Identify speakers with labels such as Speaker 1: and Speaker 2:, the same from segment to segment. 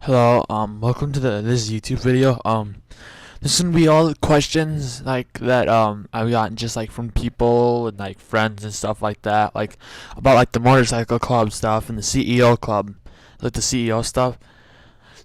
Speaker 1: Hello, welcome to this YouTube video. This is gonna be all the questions like that I've gotten just like from people and like friends and stuff like that, like about like the motorcycle club stuff and the CEO club, like the CEO stuff,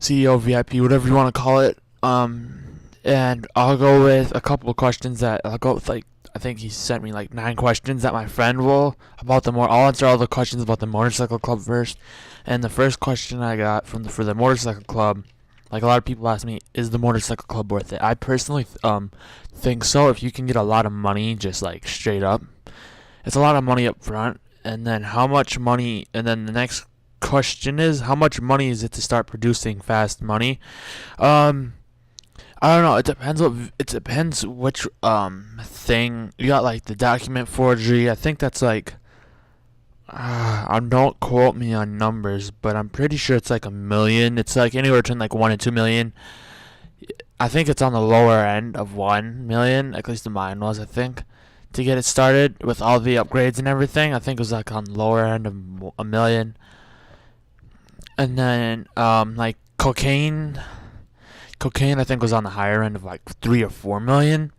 Speaker 1: CEO VIP, whatever you want to call it. And I'll go with a couple of questions that I'll go with like I think he sent me like 9 questions that my friend will about the more. I'll answer all the questions about the motorcycle club first. And the first question I got for the motorcycle club, like a lot of people ask me, is the motorcycle club worth it? I personally think so. If you can get a lot of money, just like straight up, it's a lot of money up front. And then how much money? And then the next question is how much money is it to start producing fast money? I don't know. It depends which thing you got. Like the document forgery. I think that's like. Don't quote me on numbers, but I'm pretty sure it's like 1 million. It's like anywhere between like 1 and 2 million. I think it's on the lower end of 1 million. At least mine was. I think to get it started with all the upgrades and everything. I think it was like on the lower end of 1 million. And then like cocaine I think was on the higher end of like 3 or 4 million.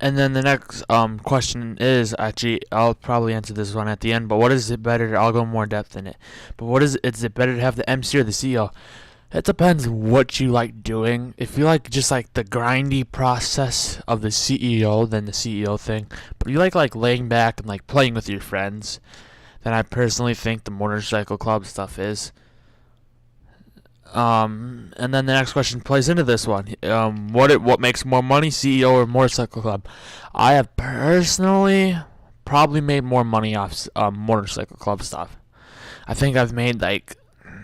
Speaker 1: And then the next question is, actually I'll probably answer this one at the end, but what is it better? I'll go more depth in it. But is it better to have the MC or the CEO? It depends what you like doing. If you like just like the grindy process of the CEO, then the CEO thing. But if you like laying back and like playing with your friends, then I personally think the motorcycle club stuff is. And then the next question plays into this one. What makes more money, CEO or motorcycle club? I have personally probably made more money off motorcycle club stuff. I think I've made like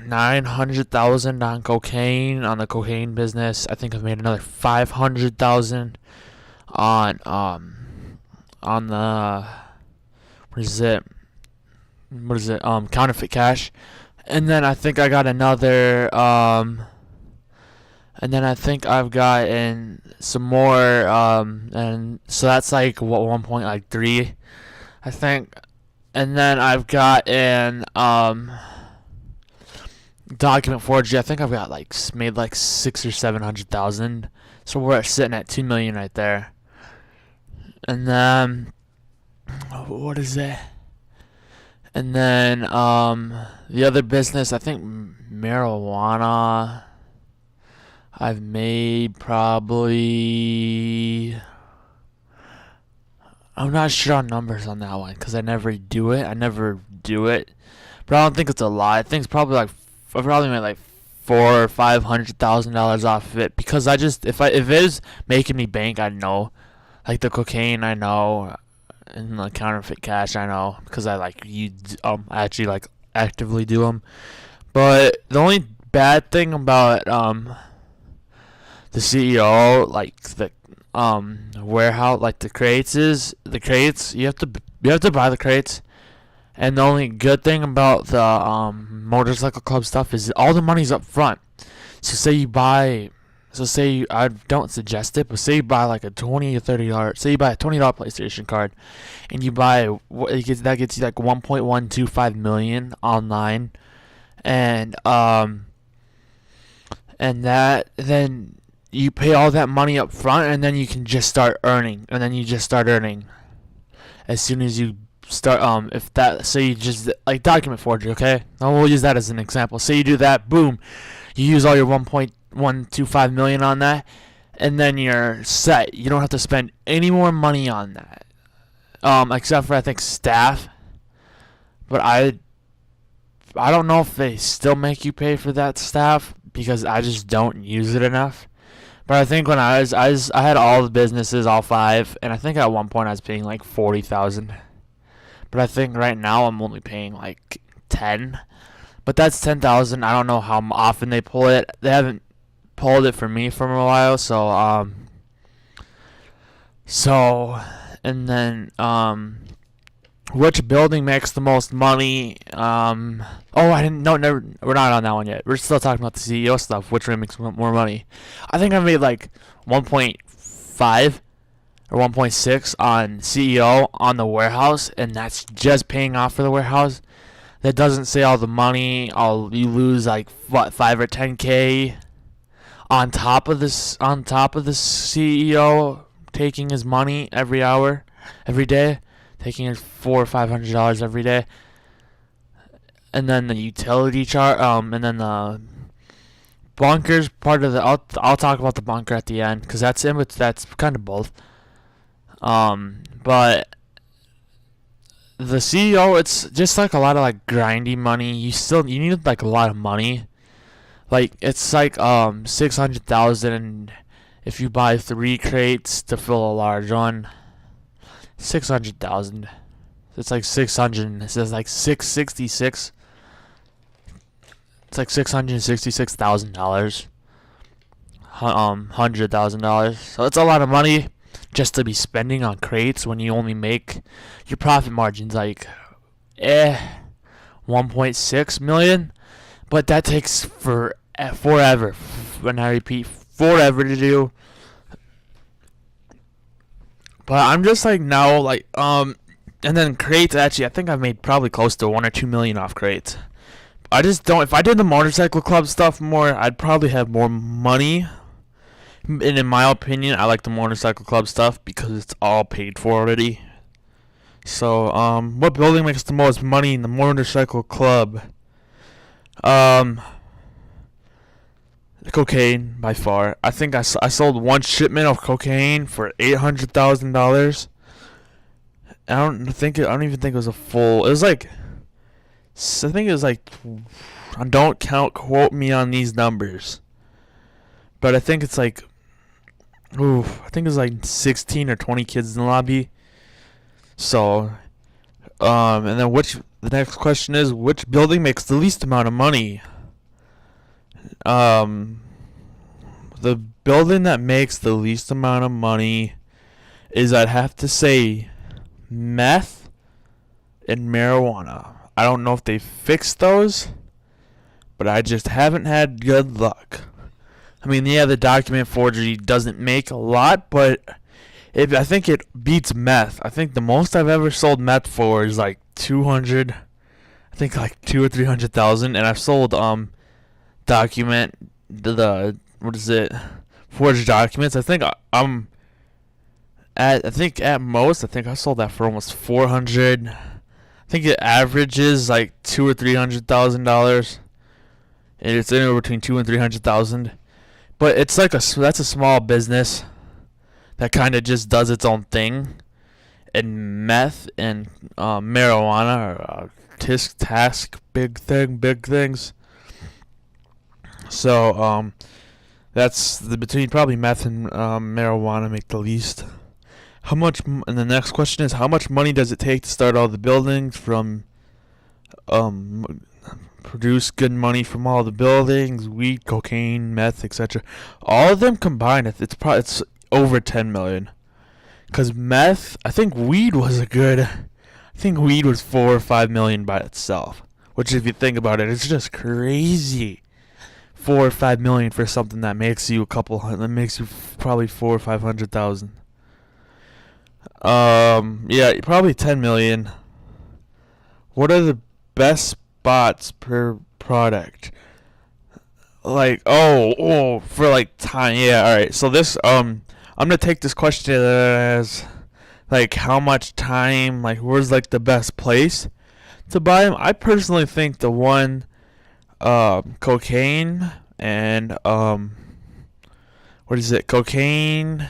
Speaker 1: 900,000 on cocaine, on the cocaine business. I think I've made another 500,000 on the what is it counterfeit cash. And then I think I got another, and then I think I've gotten some more, and so that's like 1.3, I think. And then I've gotten, document forgery. I think I've got like made like 600,000 or 700,000. So we're sitting at 2 million right there. And then, what is it? And then the other business, I think marijuana, I've made probably, I'm not sure on numbers on that one because I never do it. But I don't think it's a lot. I think it's probably like I probably made like $400,000 or $500,000 off of it because if it is making me bank, I know, like the cocaine, I know. And the counterfeit cash, I know, because I actually like actively do them. But the only bad thing about the CEO, like the warehouse, like the crates, you have to buy the crates. And the only good thing about the motorcycle club stuff is all the money's up front. So I don't suggest it, but say you buy like a $20 or $30, say you buy a $20 PlayStation card, and you buy that gets you like 1.125 million online, and then you pay all that money up front, and then you can just start earning, as soon as you start. If that, say you just like document forgery, okay? Now we'll use that as an example. Say you do that, boom, you use all your 1.125 million on that, and then you're set. You don't have to spend any more money on that, except for I think staff. But I don't know if they still make you pay for that staff because I just don't use it enough. But I think when I had all the businesses, all 5, and I think at one point I was paying like 40,000. But I think right now I'm only paying like 10. But that's 10,000. I don't know how often they pull it. They haven't pulled it for me for a while, and then which building makes the most money? I didn't. No, never. We're not on that one yet. We're still talking about the CEO stuff. Which one makes more money? I think I made like 1.5 or 1.6 on CEO on the warehouse, and that's just paying off for the warehouse. that doesn't say all the money. You lose like what, 5 or 10K on top of this, CEO taking his money every hour, every day, taking his $400 or $500 every day, and then the utility chart, and then the bunkers part of the. I'll talk about the bunker at the end because that's kind of both. But the CEO, it's just like a lot of like grindy money. You need like a lot of money. Like it's like 600,000 if you buy 3 crates to fill a large one. 600,000. It's like 600. It says like 666. It's like $666,000. $100,000. So it's a lot of money just to be spending on crates when you only make your profit margins like 1.6 million. But that takes forever. When I repeat, forever to do. But I'm just like now, like and then crates. Actually, I think I've made probably close to 1 or 2 million off crates. I just don't. If I did the motorcycle club stuff more, I'd probably have more money. And in my opinion, I like the motorcycle club stuff because it's all paid for already. So, what building makes the most money in the motorcycle club? Cocaine by far. I think I sold 1 shipment of cocaine for $800,000. I don't even think it was a full. It was like, I think it was like, don't quote me on these numbers, but I think it's like, I think it's like 16 or 20 kids in the lobby. So, and then the next question is, which building makes the least amount of money? The building that makes the least amount of money is, I'd have to say, meth and marijuana. I don't know if they fixed those, but I just haven't had good luck. I mean, yeah, the document forgery doesn't make a lot, but I think it beats meth. I think the most I've ever sold meth for is like 200. I think like 200,000 or 300,000, and I've sold forged documents. I think at most I sold that for almost 400. I think it averages like $200,000 or $300,000, and it's anywhere between 200,000 and 300,000. But it's like that's a small business that kind of just does its own thing. And meth and marijuana are big things. So that's between probably meth and marijuana make the least. And the next question is, how much money does it take to start all the buildings from produce good money from all the buildings, weed, cocaine, meth, etc. All of them combined, it's over 10 million. Cause meth, I think weed was 4 or 5 million by itself. Which, if you think about it, it's just crazy. 4 or 5 million for something that makes you probably 4 or 500,000. Yeah, probably 10 million. What are the best spots per product? Like, for like time. Yeah, alright. So this, I'm gonna take this question as like how much time, like where's like the best place to buy them. I personally think the one, cocaine and, cocaine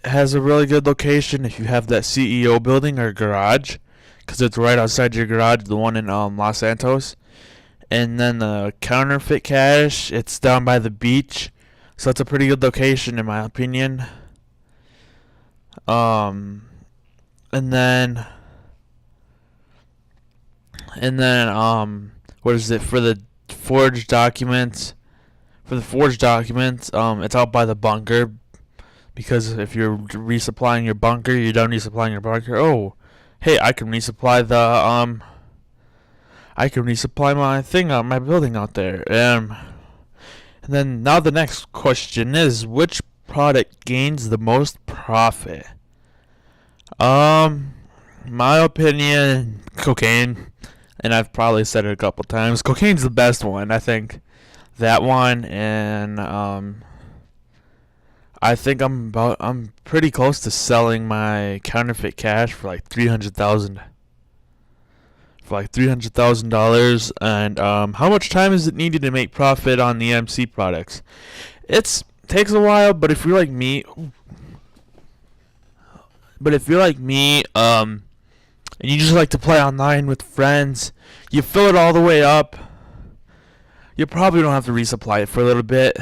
Speaker 1: has a really good location if you have that CEO building or garage, because it's right outside your garage, the one in Los Santos. And then the counterfeit cash, it's down by the beach, so it's a pretty good location in my opinion. And then what is it for the forged documents? It's out by the bunker. Because if you're resupplying your bunker, you're done resupplying your bunker. Oh, hey, I can resupply my building out there. And then now the next question is, which product gains the most profit? My opinion, cocaine. and I've probably said it a couple times. Cocaine's the best one, I think. That one, and I think I'm pretty close to selling my counterfeit cash for like 300,000. For like $300,000, and how much time is it needed to make profit on the MC products? It takes a while, but if you're like me, and you just like to play online with friends, you fill it all the way up. You probably don't have to resupply it for a little bit.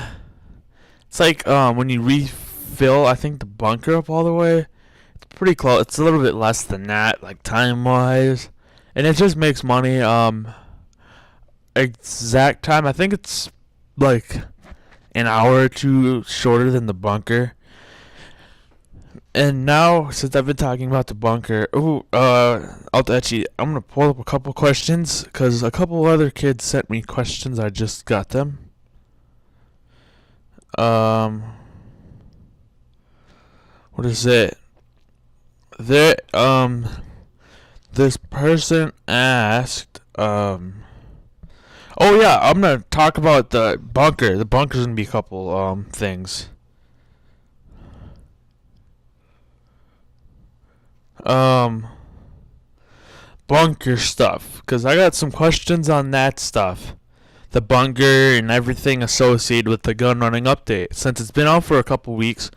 Speaker 1: It's like when you refill, I think, the bunker up all the way. It's pretty close. It's a little bit less than that, like time wise, and it just makes money. Exact time, I think it's like an hour or two shorter than the bunker. And now, since I've been talking about the bunker, I'm gonna pull up a couple questions because a couple other kids sent me questions. I just got them. What is it? This person asked, oh yeah, I'm gonna talk about the bunker. The bunker's gonna be a couple things. Bunker stuff, because I got some questions on that stuff. The bunker and everything associated with the gun running update. Since it's been out for a couple weeks,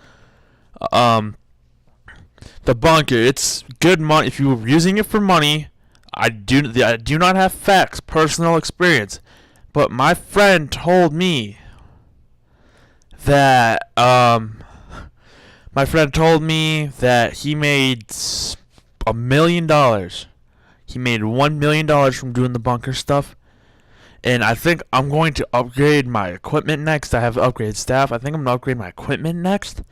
Speaker 1: the bunker, it's good money. If you're using it for money, I do not have facts, personal experience, but my friend told me that he made $1 million. He made $1 million from doing the bunker stuff. And I think I'm going to upgrade my equipment next. I have upgraded staff. I think I'm going to upgrade my equipment next.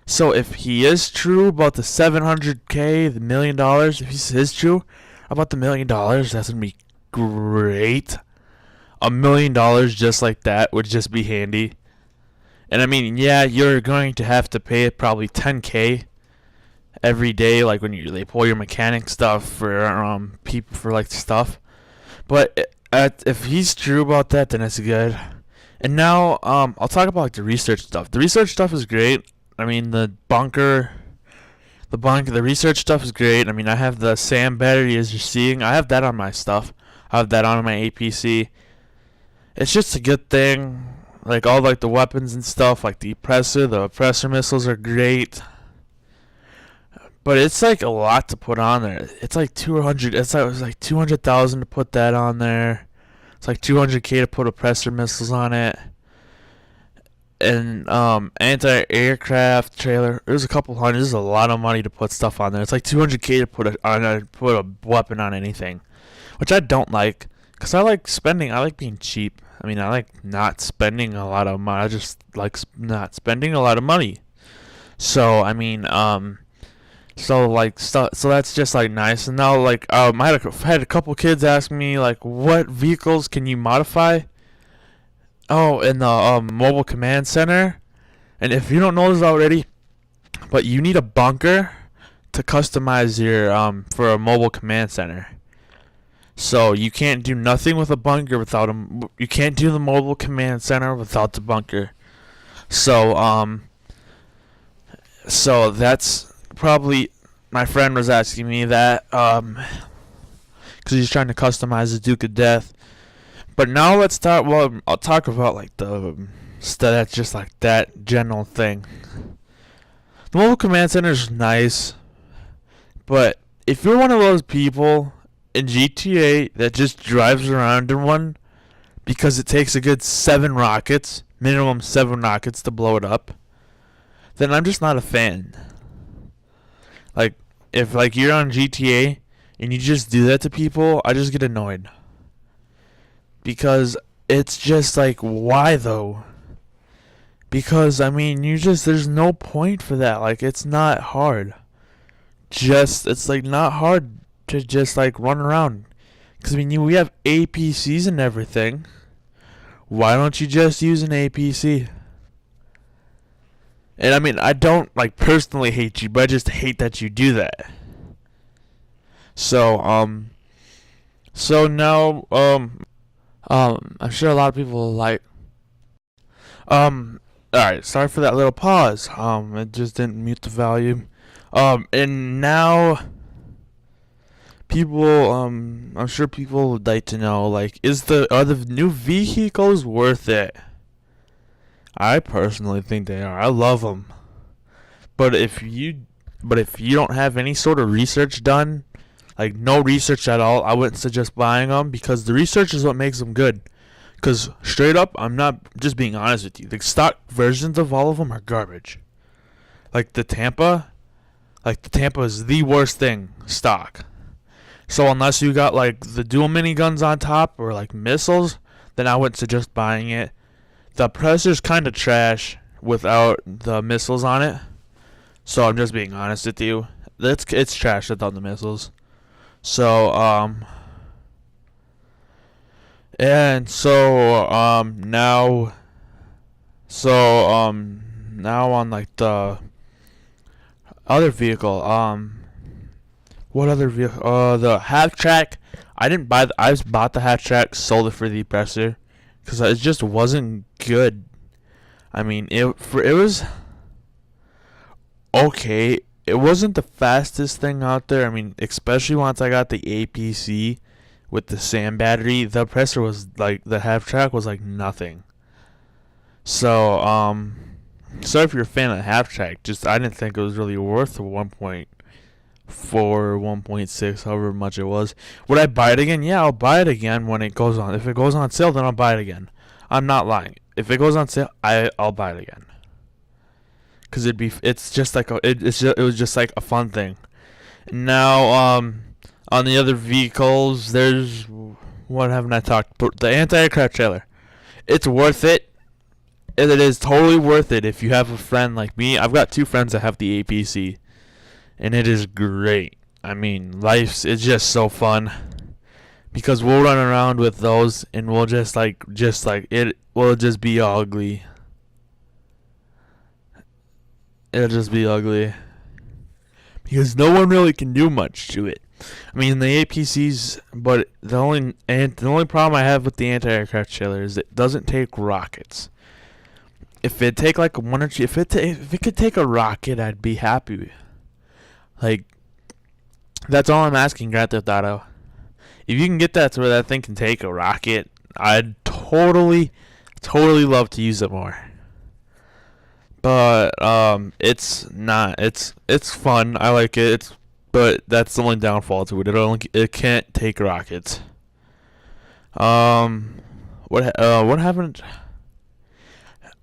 Speaker 1: So if he is true about the 700K, the $1 million, if he is true about the $1 million, that's going to be great. $1 million just like that would just be handy. And I mean, yeah, you're going to have to pay it probably 10K every day, like when they pull your mechanic stuff for people for like stuff. But if he's true about that, then it's good. And now I'll talk about like the research stuff. The research stuff is great. I mean, the research stuff is great. I mean, I have the SAM battery as you're seeing. I have that on my stuff. I have that on my APC. It's just a good thing. Like all like the weapons and stuff, like the oppressor missiles are great. But it's like a lot to put on there. It's like 200. It was like 200,000 to put that on there. It's like 200K to put oppressor missiles on it. And anti-aircraft trailer. There's a couple hundred. There's a lot of money to put stuff on there. It's like 200K to put a weapon on anything, which I don't like, cause I like spending. I like being cheap. I mean, I like not spending a lot of money. I just like not spending a lot of money. So I mean, so that's just like nice. And now like I had a couple kids ask me like, what vehicles can you modify? Oh, in the mobile command center. And if you don't know this already, but you need a bunker to customize your for a mobile command center. So you can't do nothing with a bunker without you can't do the mobile command center without the bunker. So that's probably, my friend was asking me that because he's trying to customize the Duke of Death. But now let's talk. Well, I'll talk about like the that's just like that general thing. The mobile command center is nice, but if you're one of those people in GTA that just drives around in one because it takes a good minimum 7 rockets to blow it up, then I'm just not a fan. Like, if like you're on GTA and you just do that to people, I just get annoyed. Because it's just like, why though? Because I mean, there's no point for that. Like, it's not hard. It's like not hard to just like run around. Because I mean, we have APCs and everything. Why don't you just use an APC? And I mean, I don't like personally hate you, but I just hate that you do that. So So now, I'm sure a lot of people like, alright, sorry for that little pause. It just didn't mute the volume. And now, people, I'm sure people would like to know, like, are the new vehicles worth it? I personally think they are. I love them. But if you don't have any sort of research done, like no research at all, I wouldn't suggest buying them, because the research is what makes them good. Because straight up, I'm not just being honest with you. The stock versions of all of them are garbage. Like the Tampa is the worst thing stock. So unless you got like the dual miniguns on top or like missiles, then I wouldn't suggest buying it. The pressure's kind of trash without the missiles on it. So I'm just being honest with you. It's trash without the missiles. So now on like the other vehicle, what other vehicle? The half track. I bought the half track, sold it for the presser, because it just wasn't good. I mean, it was okay. It wasn't the fastest thing out there. I mean, especially once I got the APC with the SAM battery, the presser was like, the half track was like nothing. So, sorry if you're a fan of the half track. Just I didn't think it was really worth the 1.4, 1.6, however much it was. Would I buy it again? Yeah, I'll buy it again when it goes on. If it goes on sale, then I'll buy it again. I'm not lying. If it goes on sale, I'll buy it again. Cause it was just like a fun thing. Now, on the other vehicles, there's, what haven't I talked about? The anti-aircraft trailer. It's worth it. It is totally worth it if you have a friend like me. I've got 2 friends that have the APC, and it is great. I mean, it's just so fun, because we'll run around with those, and we'll just like it will just be ugly. It'll just be ugly, because no one really can do much to it. I mean, the APCs, but the only problem I have with the anti-aircraft trailer is it doesn't take rockets. If it take like one or two, if it could take a rocket, I'd be happy. Like, that's all I'm asking, Grand Theft Auto. If you can get that to where that thing can take a rocket, I'd totally love to use it more. But it's not. It's fun. I like it. But that's the only downfall to it. It can't take rockets. What happened?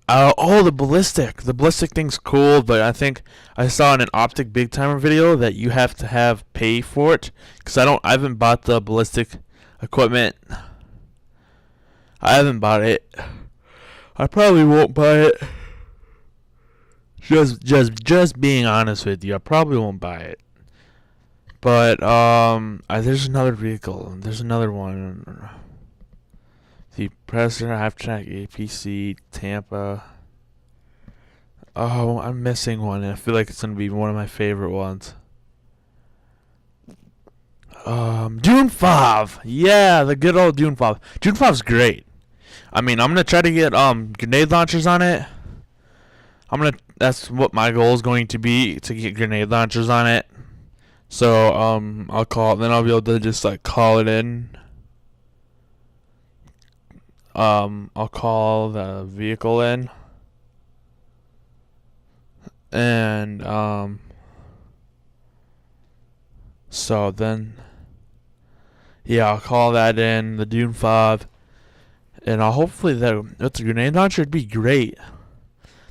Speaker 1: The ballistic. The ballistic thing's cool, but I think I saw in an Optic Big Timer video that you have to pay for it. Cause I haven't bought the ballistic equipment. I haven't bought it. I probably won't buy it. Just being honest with you, I probably won't buy it. But there's another vehicle. There's another one. The Presser, half track, APC, Tampa. Oh, I'm missing one, and I feel like it's gonna be one of my favorite ones. Dune 5. Yeah, the good old Dune 5. Dune 5's great. I mean, I'm gonna try to get grenade launchers on it. That's what my goal is going to be, to get grenade launchers on it. So I'll be able to just like call it in. I'll call the vehicle in, and so then, yeah, I'll call that in, the Dune 5, and hopefully with the grenade launcher, it'd be great.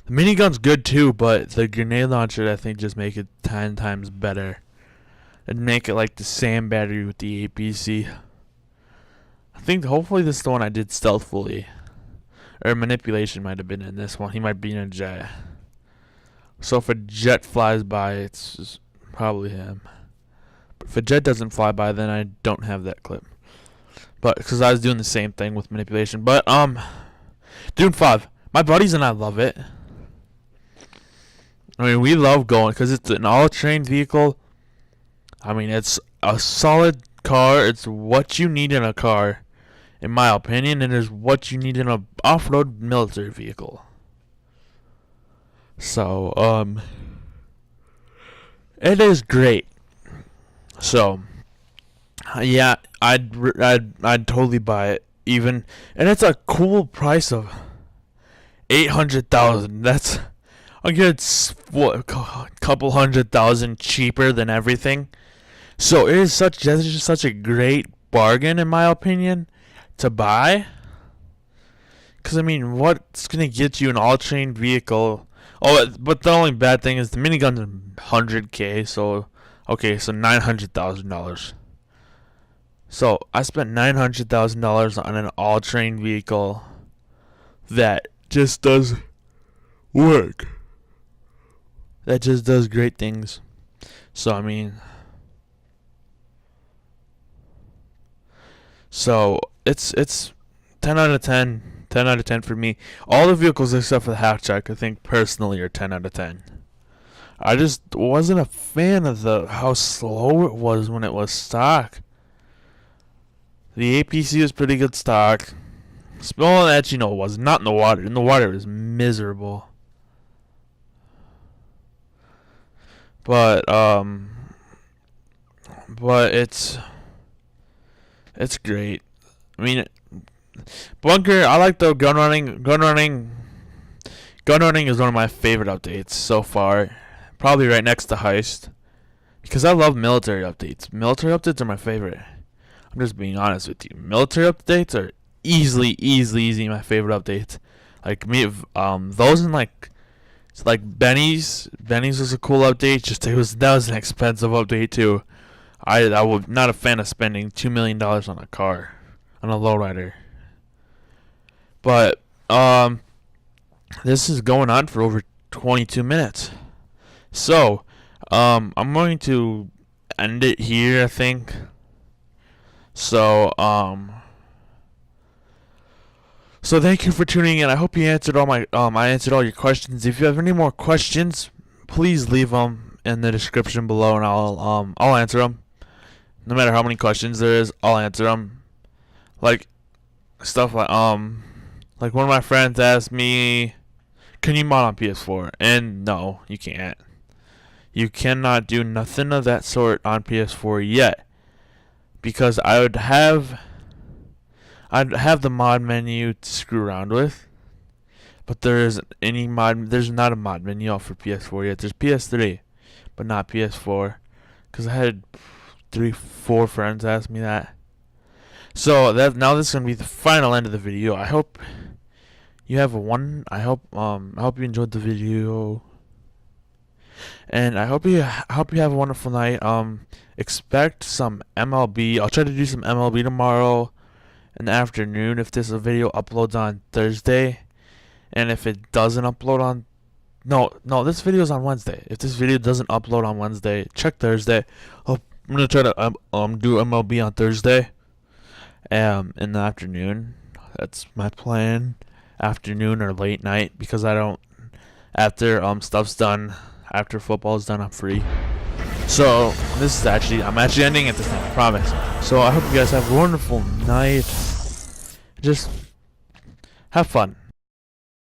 Speaker 1: The minigun's good too, but the grenade launcher, I think, just make it 10 times better. And make it like the SAM battery with the APC. I think hopefully this is the one I did stealthily. Or manipulation might have been in this one. He might be in a jet. So if a jet flies by, it's probably him. But if a jet doesn't fly by, then I don't have that clip. But because I was doing the same thing with manipulation. But Dune 5. My buddies and I love it. I mean, we love going because it's an all-terrain vehicle. I mean, it's a solid car. It's what you need in a car, in my opinion, and is what you need in a off-road military vehicle. So, it is great. So, yeah, I'd totally buy it. Even, and it's a cool price of 800,000. That's a good couple 100,000 cheaper than everything. So it is such a great bargain, in my opinion, to buy. Because I mean, what's gonna get you an all-terrain vehicle? Oh, but the only bad thing is the minigun's 100K. So okay, so $900,000. So I spent $900,000 on an all-terrain vehicle that just does work. That just does great things. So I mean, so it's 10 out of 10. 10 out of 10 for me. All the vehicles except for the hatchback, I think personally, are 10 out of 10. I just wasn't a fan of how slow it was when it was stock. The APC was pretty good stock. Well, actually, no, it was not in the water. In the water, it was miserable. But it's great. I mean, bunker. I like the gun running. Gun running is one of my favorite updates so far. Probably right next to heist, because I love military updates. Military updates are my favorite. I'm just being honest with you. Military updates are easily my favorite updates. Like me, those and like Benny's was a cool update. Just that was an expensive update too. I was not a fan of spending $2 million on a car, on a lowrider. But this is going on for over 22 minutes. So I'm going to end it here, I think. So so thank you for tuning in. I hope you answered I answered all your questions. If you have any more questions, please leave them in the description below, and I'll answer them. No matter how many questions there is, I'll answer them. Like stuff like one of my friends asked me, "Can you mod on PS4?" And no, you can't. You cannot do nothing of that sort on PS4 yet, because I'd have the mod menu to screw around with, but there's not a mod menu out for PS4 yet. There's PS3, but not PS4, because I had 3-4 friends ask me that. So now this is gonna be the final end of the video. I hope you have I hope you enjoyed the video, and I hope you have a wonderful night. Expect some MLB. I'll try to do some MLB tomorrow in the afternoon if this video uploads on Thursday, and if it doesn't upload on this video is on Wednesday. If this video doesn't upload on Wednesday, check Thursday. I'm gonna try to do MLB on Thursday in the afternoon. That's my plan. Afternoon or late night, because after stuff's done, after football's done, I'm free. So I'm actually ending it this time, I promise. So I hope you guys have a wonderful night. Just have fun.